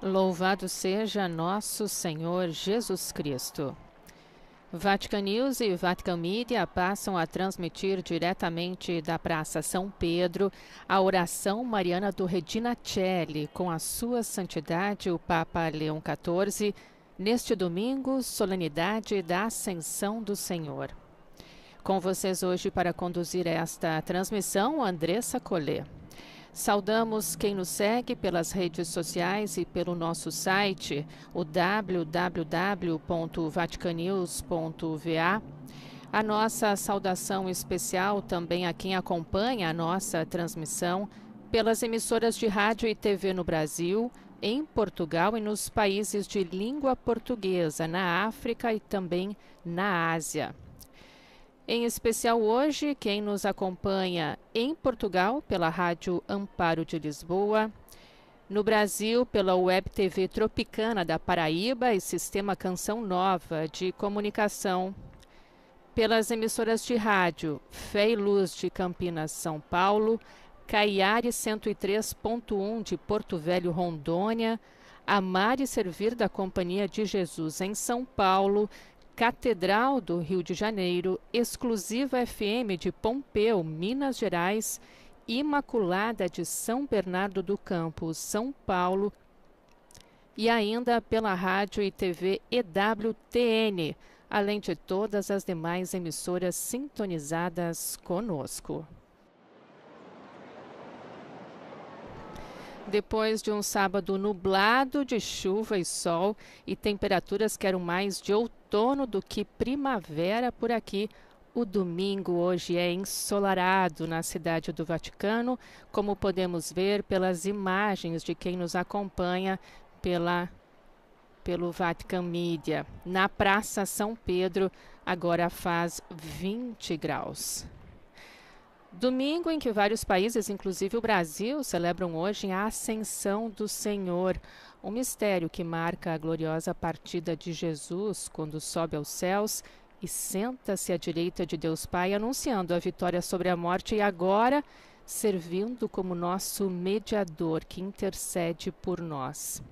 Louvado seja nosso Senhor Jesus Cristo. Vatican News e Vatican Media passam a transmitir diretamente da Praça São Pedro a oração mariana do Regina Coeli com a sua santidade o Papa Leão XIV, neste domingo, solenidade da Ascensão do Senhor. Com vocês hoje para conduzir esta transmissão, Andressa Collet. Saudamos quem nos segue pelas redes sociais e pelo nosso site, o www.vaticanews.va. A nossa saudação especial também a quem acompanha a nossa transmissão pelas emissoras de rádio e TV no Brasil, em Portugal e nos países de língua portuguesa, na África e também na Ásia. Em especial hoje, quem nos acompanha em Portugal pela Rádio Amparo de Lisboa, no Brasil pela Web TV Tropicana da Paraíba e Sistema Canção Nova de Comunicação, pelas emissoras de rádio Fé e Luz de Campinas, São Paulo, Caiare 103.1 de Porto Velho, Rondônia, Amar e Servir da Companhia de Jesus em São Paulo, Catedral do Rio de Janeiro, Exclusiva FM de Pompeu, Minas Gerais, Imaculada de São Bernardo do Campo, São Paulo, e ainda pela rádio e TV EWTN, além de todas as demais emissoras sintonizadas conosco. Depois de um sábado nublado de chuva e sol e temperaturas que eram mais de outono do que primavera por aqui, o domingo hoje é ensolarado na cidade do Vaticano, como podemos ver pelas imagens de quem nos acompanha pelo Vatican Media. Na Praça São Pedro, agora faz 20 graus. Domingo em que vários países, inclusive o Brasil, celebram hoje a Ascensão do Senhor, um mistério que marca a gloriosa partida de Jesus quando sobe aos céus e senta-se à direita de Deus Pai, anunciando a vitória sobre a morte e agora servindo como nosso mediador que intercede por nós.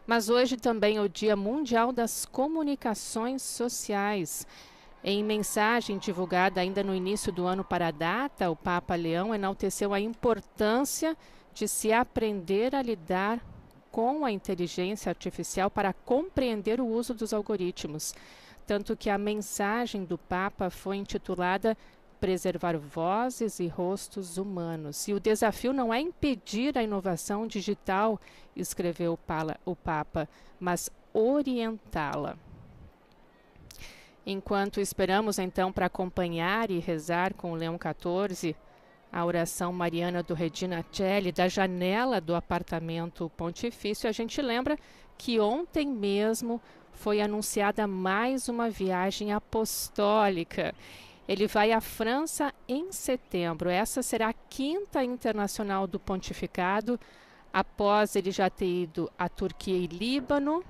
Mas hoje também é o Dia Mundial das Comunicações Sociais. Em mensagem divulgada ainda no início do ano para a data, o Papa Leão enalteceu a importância de se aprender a lidar com a inteligência artificial para compreender o uso dos algoritmos. Tanto que a mensagem do Papa foi intitulada Preservar Vozes e Rostos Humanos. E o desafio não é impedir a inovação digital, escreveu o Papa, mas orientá-la. Enquanto esperamos, então, para acompanhar e rezar com o Leão XIV, a oração mariana do Regina Coeli, da janela do apartamento pontifício, a gente lembra que ontem mesmo foi anunciada mais uma viagem apostólica. Ele vai à França em setembro. Essa será a 5ª internacional do pontificado, após ele já ter ido à Turquia e Líbano,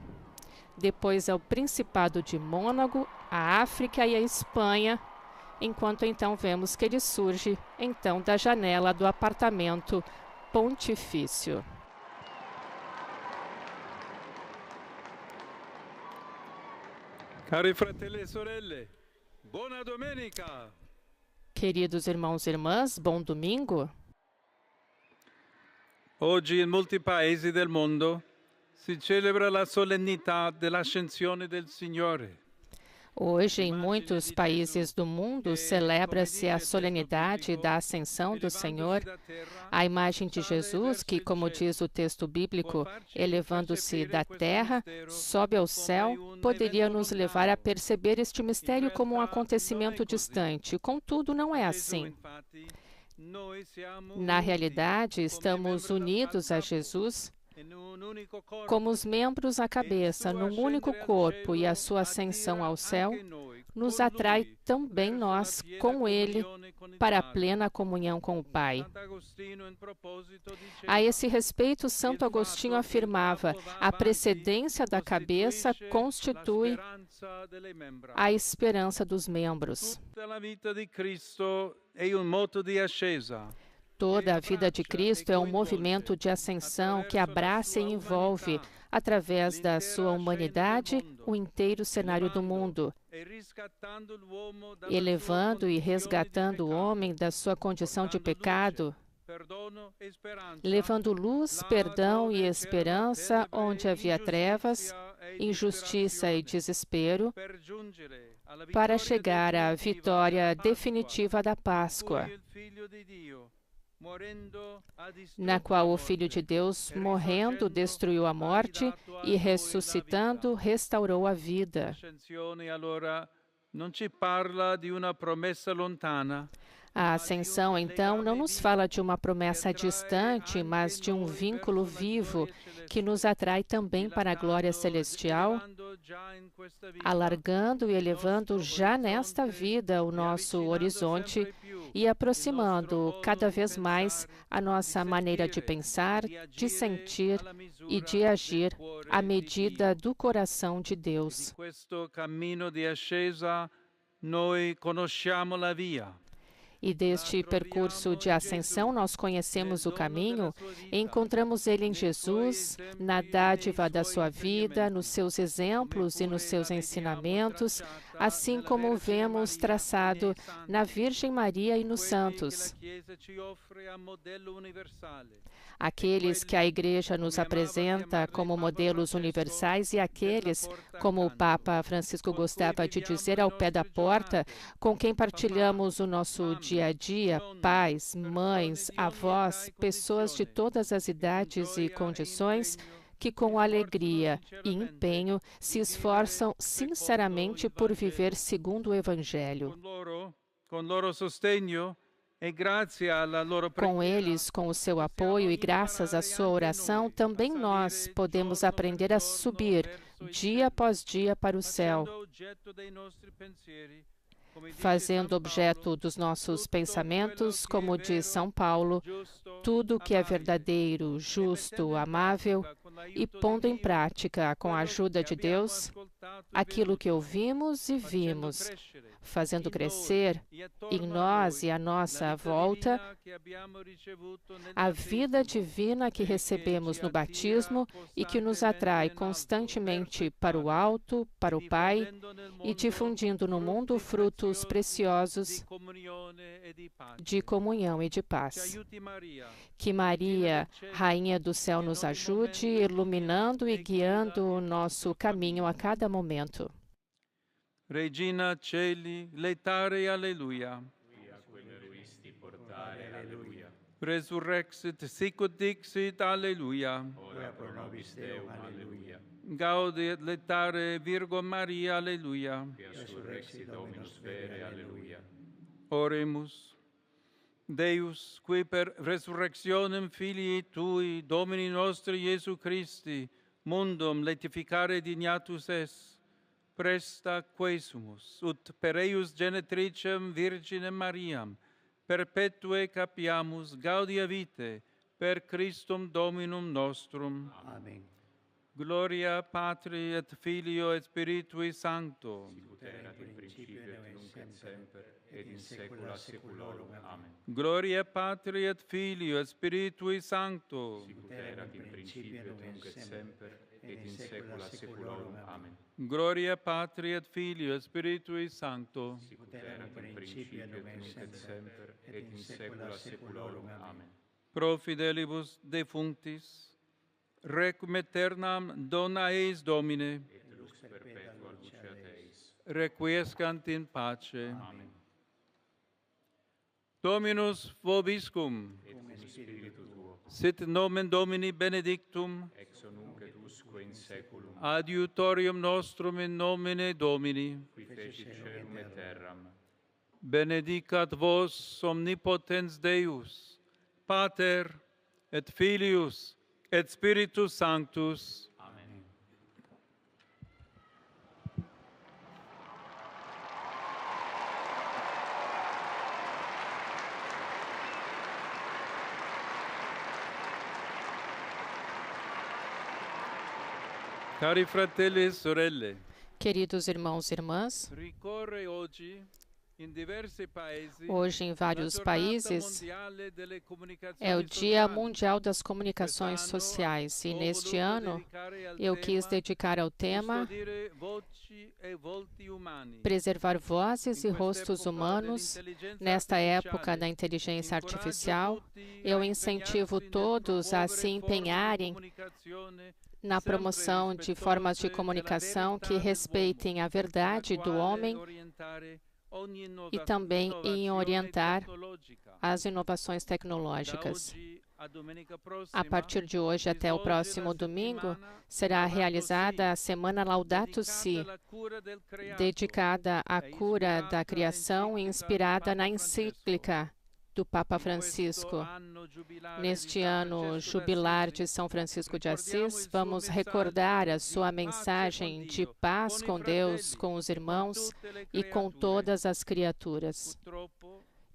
depois ao Principado de Mônaco, a África e a Espanha, enquanto então vemos que ele surge então da janela do apartamento pontifício. Cari fratelli e sorelle, buona domenica! Queridos irmãos e irmãs, bom domingo! Oggi in molti paesi del mondo si celebra la solennità dell'ascensione del Signore. Hoje, em muitos países do mundo, celebra-se a solenidade da Ascensão do Senhor, a imagem de Jesus que, como diz o texto bíblico, elevando-se da terra, sobe ao céu, poderia nos levar a perceber este mistério como um acontecimento distante. Contudo, não é assim. Na realidade, estamos unidos a Jesus como os membros à cabeça, num único corpo, e a sua ascensão ao céu nos atrai também nós com ele para a plena comunhão com o Pai. A esse respeito, Santo Agostinho afirmava: a precedência da cabeça constitui a esperança dos membros. Toda a vida de Cristo é um movimento de ascensão que abraça e envolve, através da sua humanidade, o inteiro cenário do mundo, elevando e resgatando o homem da sua condição de pecado, levando luz, perdão e esperança onde havia trevas, injustiça e desespero, para chegar à vitória definitiva da Páscoa, na qual o Filho de Deus, morrendo, destruiu a morte e, ressuscitando, restaurou a vida. A ascensão, então, não nos fala de uma promessa distante, mas de um vínculo vivo que nos atrai também para a glória celestial, alargando e elevando já nesta vida o nosso horizonte e aproximando cada vez mais a nossa maneira de pensar, de sentir e de agir à medida do coração de Deus. E deste percurso de ascensão nós conhecemos o caminho, encontramos ele em Jesus, na dádiva da sua vida, nos seus exemplos e nos seus ensinamentos, assim como o vemos traçado na Virgem Maria e nos santos. Aqueles que a Igreja nos apresenta como modelos universais e aqueles, como o Papa Francisco gostava de dizer, ao pé da porta, com quem partilhamos o nosso dia a dia, pais, mães, avós, pessoas de todas as idades e condições, que com alegria e empenho se esforçam sinceramente por viver segundo o Evangelho. Com eles, com o seu apoio e graças à sua oração, também nós podemos aprender a subir, dia após dia, para o céu, fazendo objeto dos nossos pensamentos, como diz São Paulo, tudo que é verdadeiro, justo, amável, e pondo em prática, com a ajuda de Deus, aquilo que ouvimos e vimos, fazendo crescer em nós e à nossa volta a vida divina que recebemos no batismo e que nos atrai constantemente para o alto, para o Pai, e difundindo no mundo frutos preciosos de comunhão e de paz. Que Maria, Rainha do Céu, nos ajude, iluminando e guiando o nosso caminho a cada momento. Regina Celi, letare alleluia. Resurrexit sicut dixit alleluia. Gaudet letare Virgo Maria alleluia. Oremus. Deus, qui per resurrectionem filii tui, Domini nostri Iesu Christi, mundum laetificare dignatus es, presta quesumus, ut per eius genetricem Virginem Mariam, perpetue capiamus gaudia vitae, per Christum Dominum nostrum. Amen. Gloria Patri et Filio et Spiritui Sancto. Sicut erat in principio et nunc et semper et in saecula saeculorum. Amen. Gloria Patri et Filio et Spiritui Sancto. Sicut erat in principio et nunc et semper et in saecula saeculorum. Amen. Gloria Patri et Filio et Spiritui Sancto. Sicut erat in principio et nunc et semper et in saecula saeculorum. Amen. Pro fidelibus defunctis, requiem aeternam dona eis Domine, Et lux perpetua luceat eis. requiescant in pace. Amen. Dominus vobiscum, Et cum spiritu tuo, sit nomen Domini benedictum, ex nunc et usque in saeculum, adiutorium nostrum in nomine Domini. qui fecit caelum et terram. Benedicat vos omnipotens Deus, Pater et Filius et Spiritus Sanctus. Amen. Cari fratelli e sorelle, Queridos irmãos e irmãs, ricorre oggi Hoje, em vários países, é o Dia Mundial das Comunicações Sociais e, neste ano, eu quis dedicar ao tema Preservar Vozes e Rostos Humanos. Nesta época da inteligência artificial, eu incentivo todos a se empenharem na promoção de formas de comunicação que respeitem a verdade do homem e também em orientar as inovações tecnológicas. A partir de hoje até o próximo domingo, será realizada a Semana Laudato Si, dedicada à cura da criação e inspirada na encíclica do Papa Francisco. Neste ano jubilar de São Francisco de Assis, vamos recordar a sua mensagem de paz com Deus, com os irmãos e com todas as criaturas.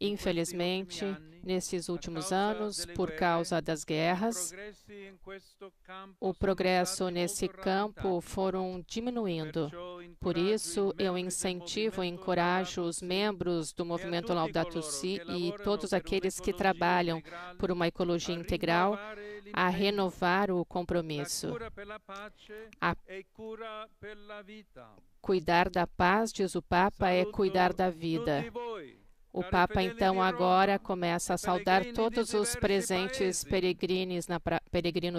Infelizmente, nesses últimos anos, por causa das guerras, o progresso nesse campo foram diminuindo. Por isso, eu incentivo e encorajo os membros do movimento Laudato Si e todos aqueles que trabalham por uma ecologia integral a renovar o compromisso. Cuidar da paz, diz o Papa, é cuidar da vida. O Papa, então, agora começa a saudar todos os presentes peregrinos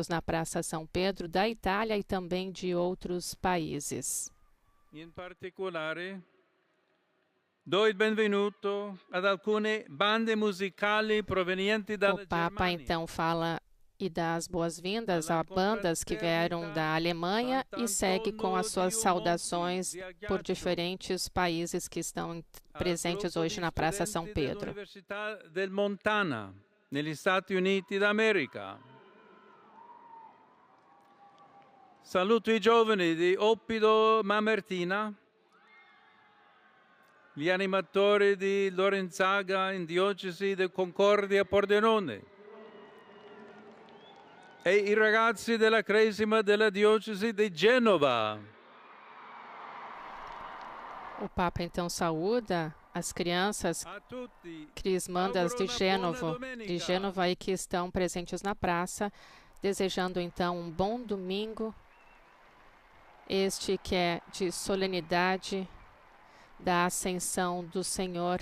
na Praça São Pedro, da Itália e também de outros países. In particolare, do il benvenuto ad alcune bande musicali provenienti dalla O Papa, Germania. então, fala e dá as boas-vindas a bandas que vieram da Alemanha e segue com as suas saudações por diferentes países que estão presentes hoje na Praça São Pedro. Università del Montana, negli Stati Uniti d'America. Saluto i giovani di Oppido Mamertina, gli animatori di Lorenzaga in diocesi di Concordia Pordenone e i ragazzi della Cresima della diocesi di Genova. O Papa, então, saúda as crianças crismandas de Gênova e que estão presentes na praça, desejando, então, um bom domingo, este que é de solenidade da Ascensão do Senhor,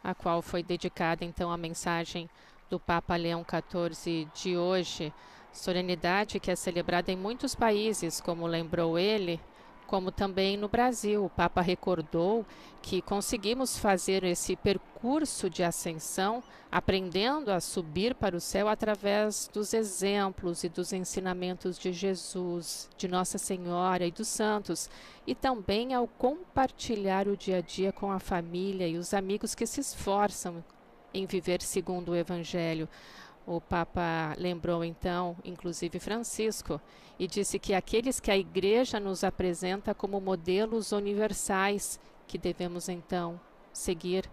a qual foi dedicada, então, a mensagem do Papa Leão XIV de hoje, solenidade que é celebrada em muitos países, como lembrou ele, como também no Brasil. O Papa recordou que conseguimos fazer esse percurso de ascensão, aprendendo a subir para o céu através dos exemplos e dos ensinamentos de Jesus, de Nossa Senhora e dos santos, e também ao compartilhar o dia a dia com a família e os amigos que se esforçam em viver segundo o Evangelho. O Papa lembrou, então, inclusive Francisco, e disse que aqueles que a Igreja nos apresenta como modelos universais que devemos, então, seguir,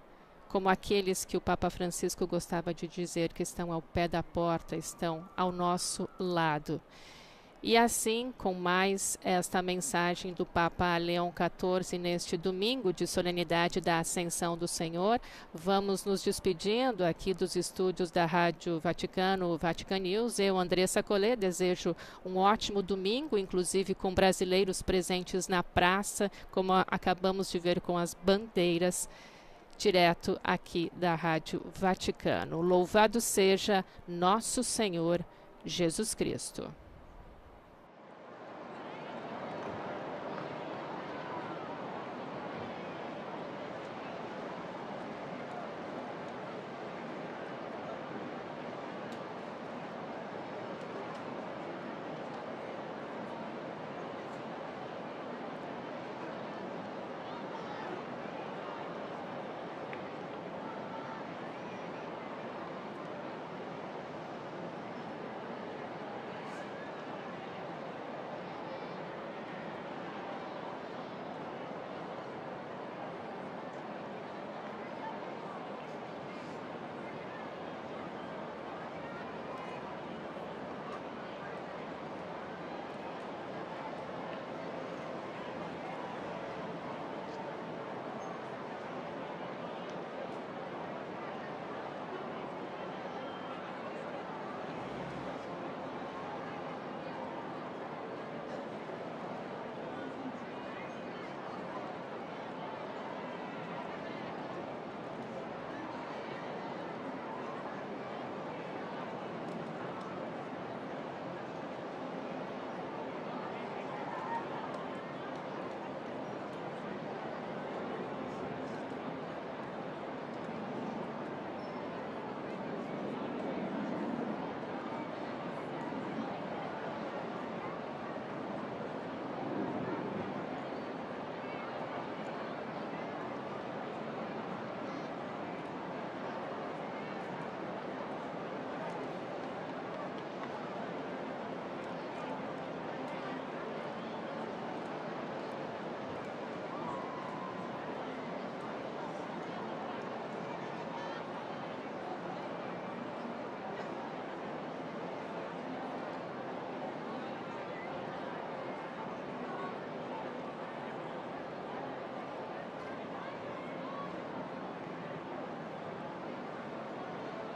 como aqueles que o Papa Francisco gostava de dizer que estão ao pé da porta, estão ao nosso lado. E assim, com mais esta mensagem do Papa Leão XIV neste domingo de solenidade da Ascensão do Senhor, vamos nos despedindo aqui dos estúdios da Rádio Vaticano, Vatican News. Eu, Andressa Collet, desejo um ótimo domingo, inclusive com brasileiros presentes na praça, como acabamos de ver com as bandeiras, direto aqui da Rádio Vaticano. Louvado seja nosso Senhor Jesus Cristo.